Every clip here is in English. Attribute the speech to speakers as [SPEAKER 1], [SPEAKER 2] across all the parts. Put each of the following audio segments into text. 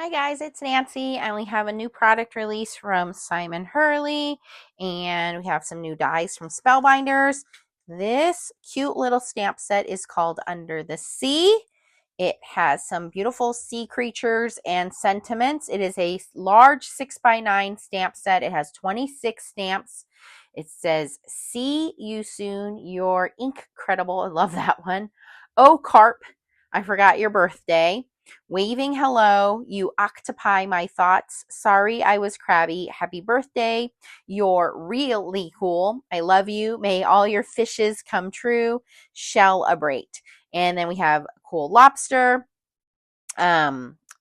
[SPEAKER 1] Hi guys, it's Nancy, and we have a new product release from Simon Hurley, and we have some new dies from Spellbinders. This cute little stamp set is called Under the Sea. It has some beautiful sea creatures and sentiments. It is a large 6x9 stamp set. It has 26 stamps. It says, "See you soon, you're incredible." I love that one. "Oh, Carp, I forgot your birthday." "Waving hello, you octopi my thoughts. Sorry I was crabby. Happy birthday. You're really cool. I love you. May all your fishes come true. Celebrate." And then we have a cool lobster, a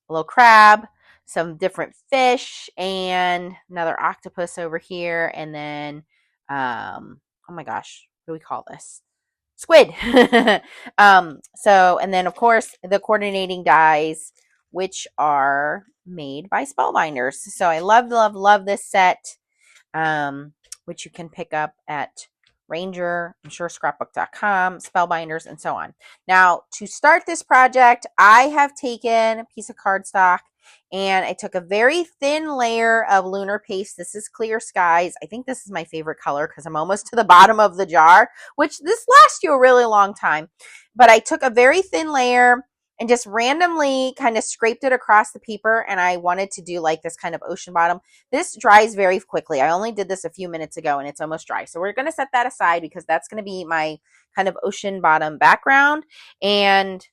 [SPEAKER 1] little crab, some different fish, and another octopus over here. And then, oh my gosh, what do we call this? Squid. And then of course the coordinating dies, which are made by Spellbinders. So I love this set, which you can pick up at Ranger, I'm sure Scrapbook.com, Spellbinders, and so on. Now, to start this project, I have taken a piece of cardstock and I took a very thin layer of lunar paste. This is Clear Skies. I think this is my favorite color because I'm almost to the bottom of the jar, which this lasts you a really long time. But I took a very thin layer and just randomly kind of scraped it across the paper, and I wanted to do like this kind of ocean bottom. This dries very quickly. I only did this a few minutes ago and it's almost dry. So we're going to set that aside because that's going to be my kind of ocean bottom background, and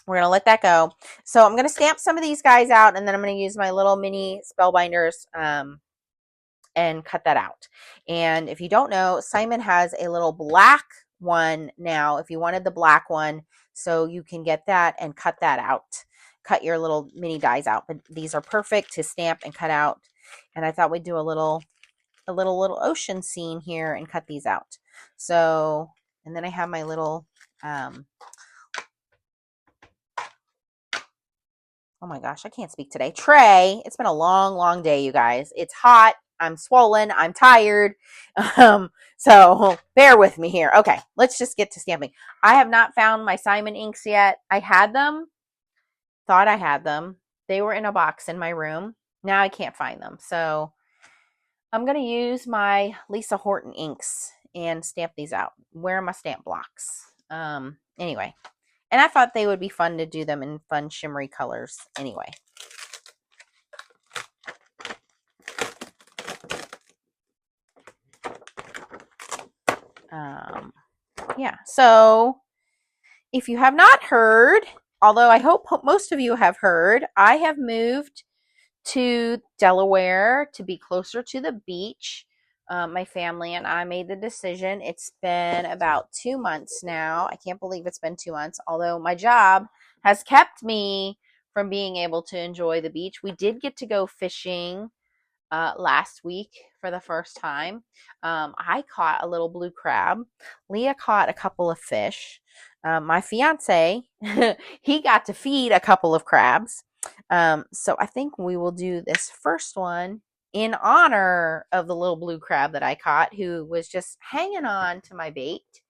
[SPEAKER 1] we're going to let that go. So I'm going to stamp some of these guys out, and then I'm going to use my little mini Spellbinders and cut that out. And if you don't know, Simon has a little black one now if you wanted the black one, so you can get that and cut that out. Cut your little mini dies out. But these are perfect to stamp and cut out. And I thought we'd do a little ocean scene here and cut these out. So, and then I have my little oh my gosh, I can't speak today. Tray. It's been a long day, you guys. It's hot. I'm swollen. I'm tired. So bear with me here. Okay, let's just get to stamping. I have not found my Simon inks yet. I had them. Thought I had them. They were in a box in my room. Now I can't find them. So I'm going to use my Lisa Horton inks and stamp these out. Where are my stamp blocks? Anyway. And I thought they would be fun to do them in fun shimmery colors anyway. Yeah, so if you have not heard, although I hope most of you have heard, I have moved to Delaware to be closer to the beach. My family and I made the decision. It's been about 2 months now. I can't believe it's been 2 months, although my job has kept me from being able to enjoy the beach. We did get to go fishing last week for the first time. I caught a little blue crab. Leah caught a couple of fish. My fiance, he got to feed a couple of crabs. So I think we will do this first one in honor of the little blue crab that I caught, who was just hanging on to my bait.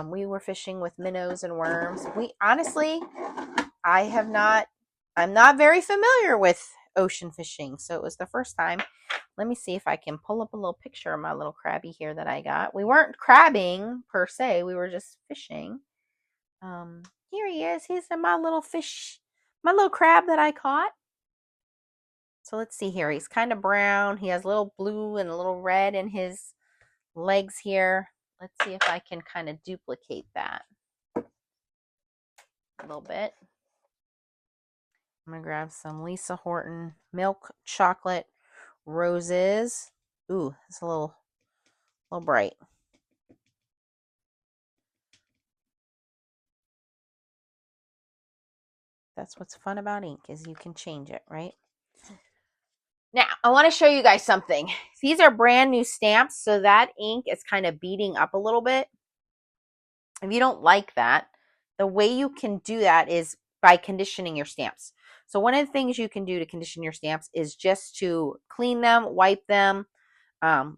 [SPEAKER 1] We were fishing with minnows and worms. I'm not very familiar with ocean fishing, so it was the first time. Let me see if I can pull up a little picture of my little crabby here that I got. We weren't crabbing per se, we were just fishing. Here he is. He's my little fish, my little crab that I caught. So let's see here. He's kind of brown. He has a little blue and a little red in his legs here. Let's see if I can kind of duplicate that a little bit. I'm going to grab some Lisa Horton milk chocolate roses. Ooh, it's a little bright. That's what's fun about ink, is you can change it, right? Now, I want to show you guys something. These are brand new stamps, so that ink is kind of beading up a little bit. If you don't like that, the way you can do that is by conditioning your stamps. So one of the things you can do to condition your stamps is just to clean them, wipe them,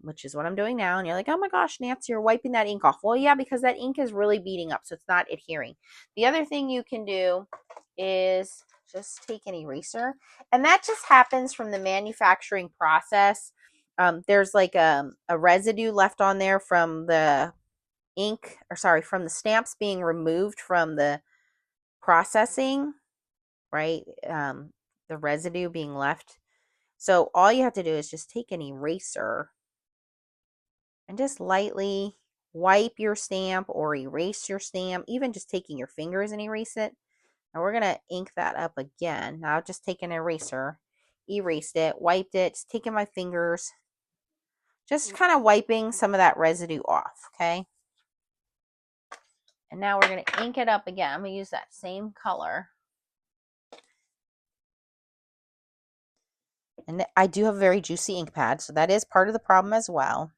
[SPEAKER 1] which is what I'm doing now. And you're like, oh my gosh, Nancy, you're wiping that ink off. Well, yeah, because that ink is really beading up, so it's not adhering. The other thing you can do is just take an eraser. And that just happens from the manufacturing process. There's like a residue left on there from the ink, or sorry, from the stamps being removed from the processing, right? The residue being left. So all you have to do is just take an eraser and just lightly wipe your stamp or erase your stamp, even just taking your fingers and erase it. And we're going to ink that up again. Now just take an eraser, erased it, wiped it, just taking my fingers, just kind of wiping some of that residue off, okay? And now we're going to ink it up again. I'm going to use that same color. And I do have a very juicy ink pad, so that is part of the problem as well.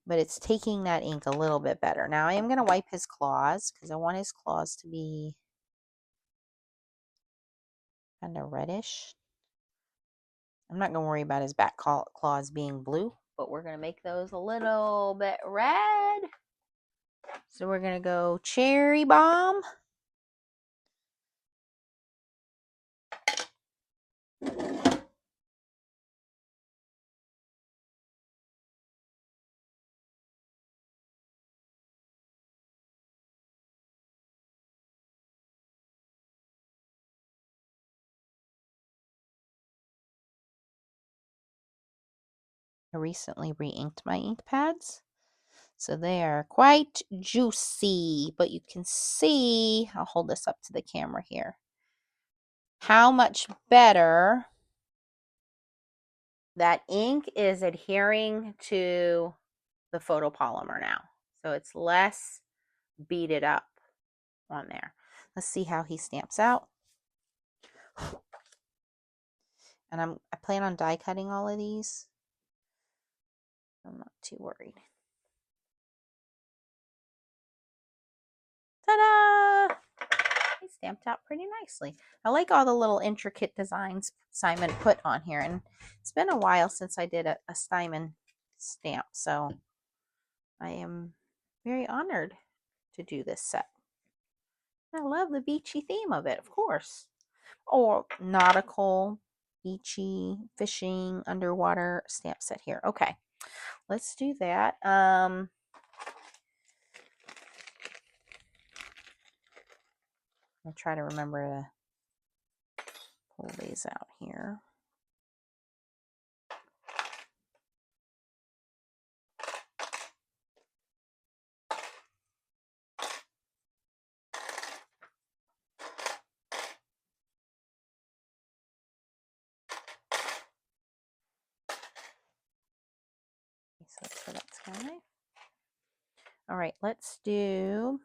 [SPEAKER 1] But it's taking that ink a little bit better. Now I am going to wipe his claws because I want his claws to be kind of reddish. I'm not going to worry about his back claws being blue, but we're going to make those a little bit red. So we're going to go Cherry Bomb. I recently re-inked my ink pads, so they are quite juicy, but you can see, I'll hold this up to the camera here, how much better that ink is adhering to the photopolymer now. So it's less beaded up on there. Let's see how he stamps out. And I plan on die cutting all of these. I'm not too worried. Ta-da! He stamped out pretty nicely. I like all the little intricate designs Simon put on here. And it's been a while since I did a Simon stamp. So I am very honored to do this set. I love the beachy theme of it, of course. Or nautical, beachy, fishing, underwater stamp set here. Okay, let's do that. I'll try to remember to pull these out here. So that's for that sky knife. All right, let's do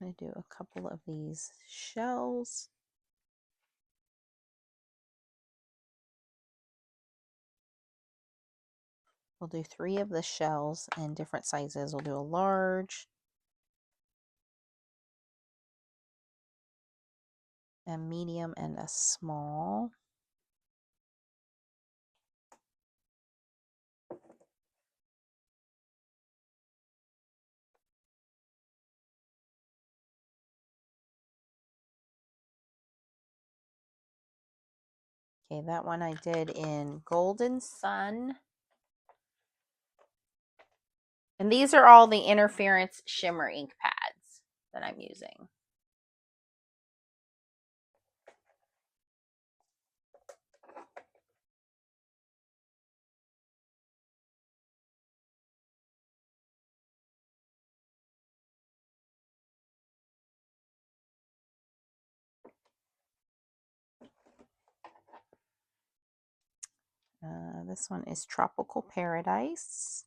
[SPEAKER 1] I'm going to do a couple of these shells. We'll do 3 of the shells in different sizes. We'll do a large, a medium, and a small. Okay, that one I did in Golden Sun. And these are all the Interference Shimmer ink pads that I'm using. This one is Tropical Paradise.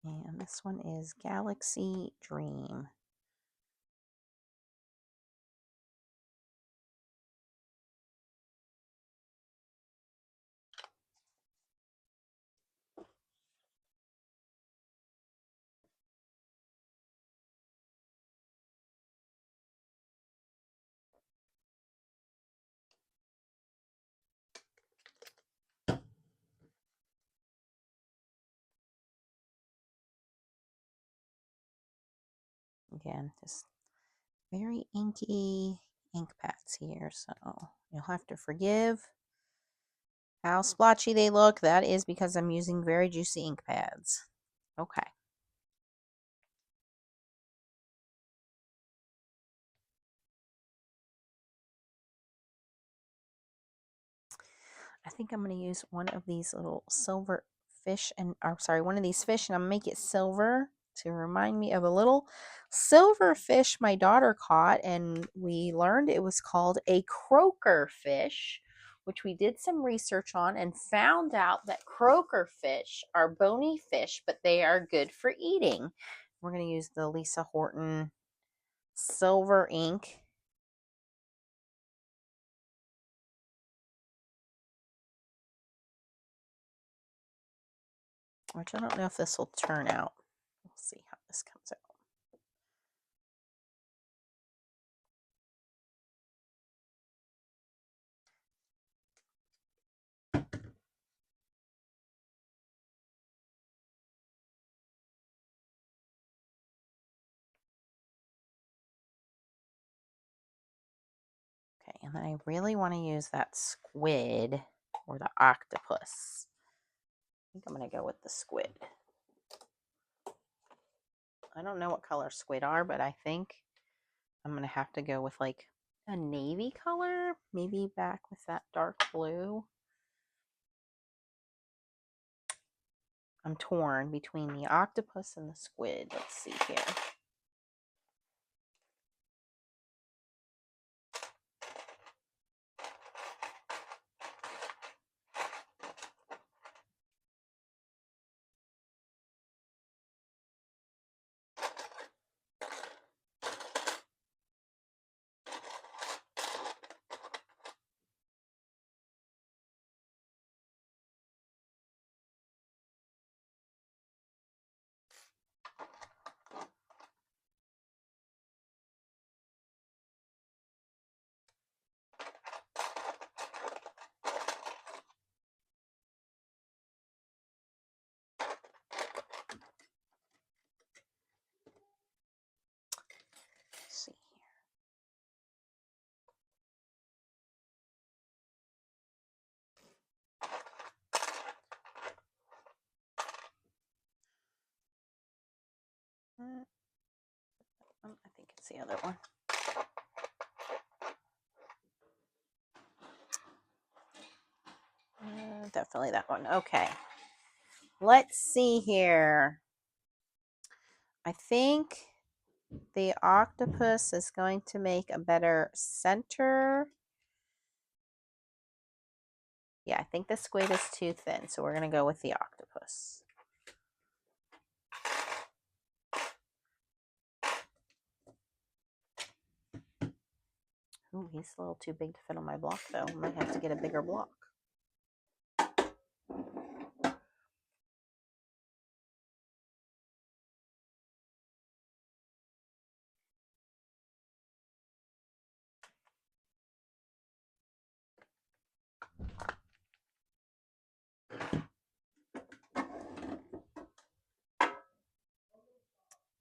[SPEAKER 1] And this one is Galaxy Dream. Again, just very inky ink pads here, so you'll have to forgive how splotchy they look. That is because I'm using very juicy ink pads. Okay. I think I'm going to use one of these little silver fish, and I'm sorry, one of these fish, and I'm going to make it silver to remind me of a little silver fish my daughter caught, and we learned it was called a croaker fish, which we did some research on and found out that croaker fish are bony fish, but they are good for eating. We're going to use the Lisa Horton silver ink. Which I don't know if this will turn out. We'll see how this comes out. Okay, and then I really want to use that squid or the octopus. I think I'm going to go with the squid. I don't know what color squid are, but I think I'm going to have to go with like a navy color, maybe back with that dark blue. I'm torn between the octopus and the squid. Let's see here. Let's see here. I think it's the other one. Definitely that one. Okay. Let's see here. I think the octopus is going to make a better center. Yeah, I think the squid is too thin, so we're going to go with the octopus. Ooh, he's a little too big to fit on my block, though. I might have to get a bigger block.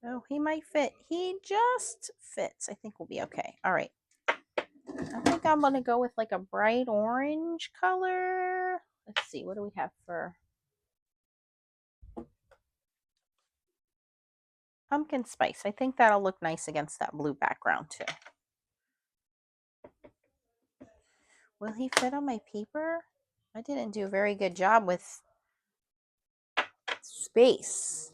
[SPEAKER 1] Oh, he might fit. He just fits. I think we'll be okay. All right. I think I'm going to go with like a bright orange color. Let's see. What do we have for pumpkin spice? I think that'll look nice against that blue background too. Will he fit on my paper? I didn't do a very good job with space.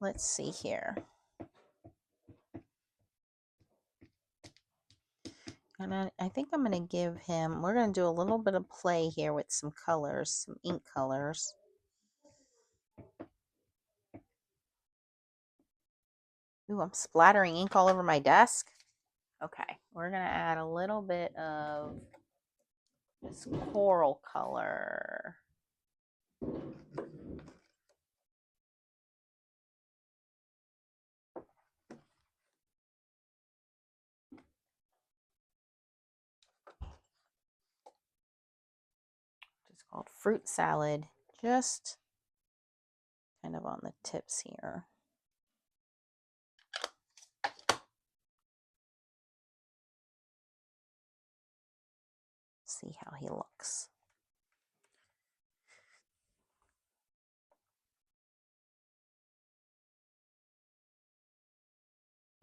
[SPEAKER 1] Let's see here. And I think I'm going to give him, we're going to do a little bit of play here with some colors, some ink colors. Ooh, I'm splattering ink all over my desk. Okay, we're going to add a little bit of this coral color. It's called fruit salad. Just kind of on the tips here. See how he looks.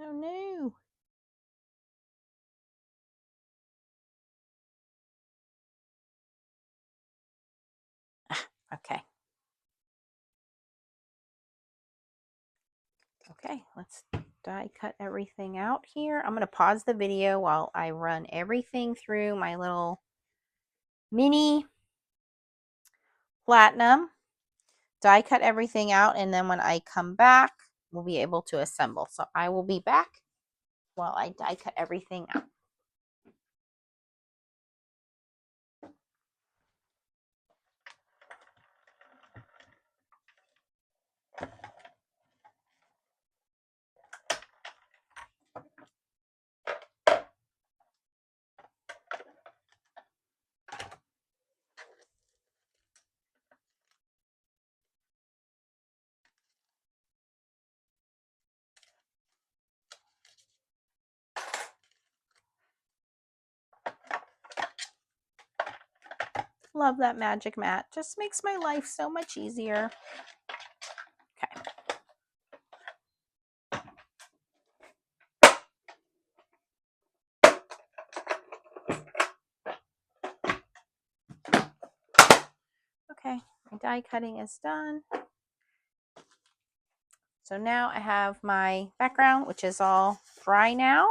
[SPEAKER 1] Oh no. Okay. Okay, let's die cut everything out here. I'm going to pause the video while I run everything through my little mini platinum, die cut everything out, and then when I come back, we'll be able to assemble. So I will be back while I die cut everything out. Love that magic mat. Just makes my life so much easier. Okay. Okay, my die cutting is done. So now I have my background, which is all dry now.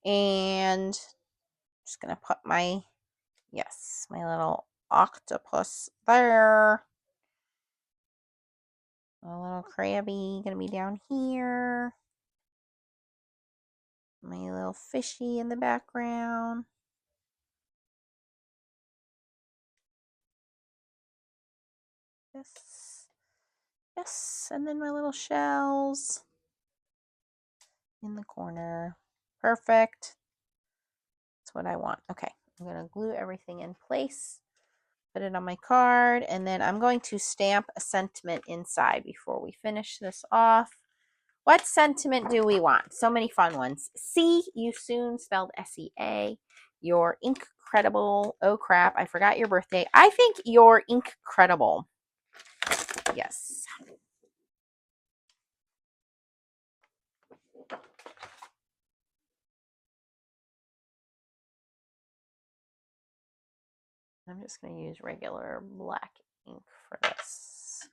[SPEAKER 1] And I'm just going to put my, yes, my little octopus there. A little crabby going to be down here. My little fishy in the background. Yes. Yes. And then my little shells in the corner. Perfect. That's what I want. Okay. I'm going to glue everything in place. Put it on my card. And then I'm going to stamp a sentiment inside before we finish this off. What sentiment do we want? So many fun ones. See you soon, spelled S-E-A. You're incredible. Oh crap, I forgot your birthday. I think you're incredible. Yes. I'm just going to use regular black ink for this.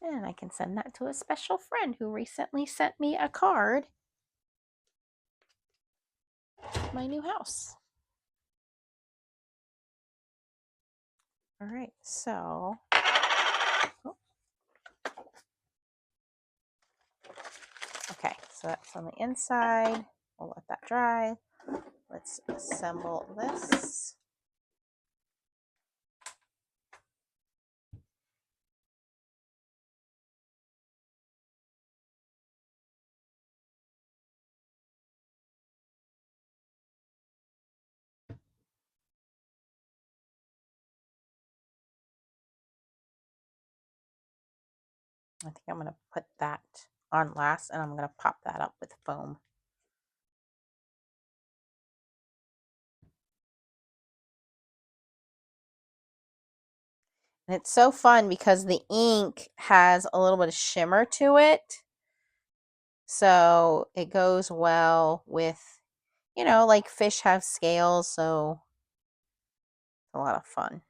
[SPEAKER 1] And I can send that to a special friend who recently sent me a card. My new house. All right, so okay, so that's on the inside. We'll let that dry. Let's assemble this. I think I'm going to put that on last, and I'm going to pop that up with foam. And it's so fun because the ink has a little bit of shimmer to it. So it goes well with, you know, like fish have scales, so it's a lot of fun.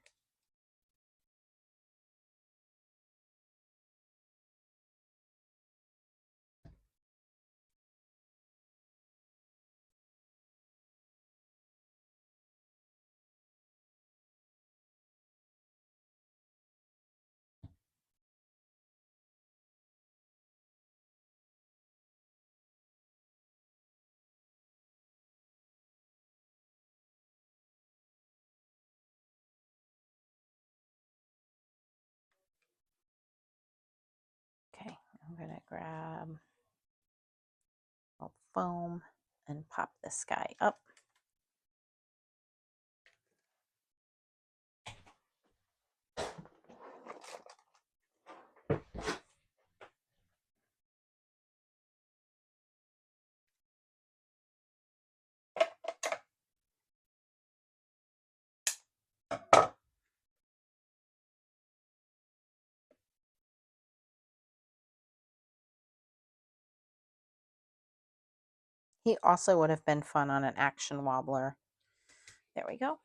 [SPEAKER 1] Okay, I'm gonna grab a foam and pop this guy up. He also would have been fun on an action wobbler. There we go.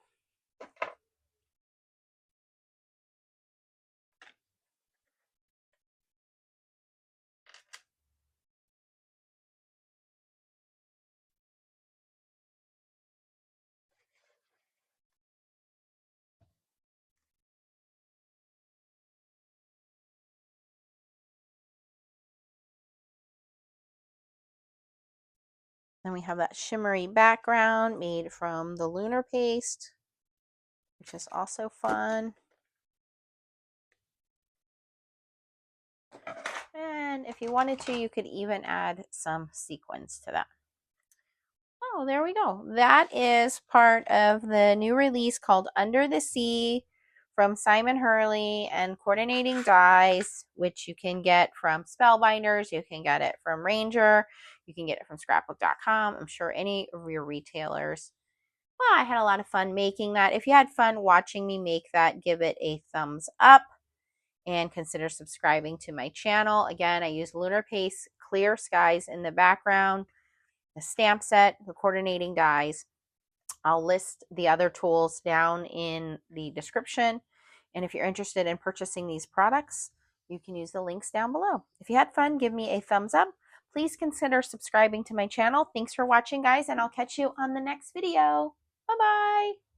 [SPEAKER 1] Then we have that shimmery background made from the lunar paste, which is also fun. And if you wanted to, you could even add some sequins to that. Oh, there we go. That is part of the new release called Under the Sea from Simon Hurley and Coordinating Dies, which you can get from Spellbinders. You can get it from Ranger. You can get it from Scrapbook.com. I'm sure any of your retailers. Well, I had a lot of fun making that. If you had fun watching me make that, give it a thumbs up and consider subscribing to my channel. Again, I use Lunar Paste Clear Skies in the background, the stamp set, the coordinating dies. I'll list the other tools down in the description. And if you're interested in purchasing these products, you can use the links down below. If you had fun, give me a thumbs up. Please consider subscribing to my channel. Thanks for watching, guys, and I'll catch you on the next video. Bye-bye.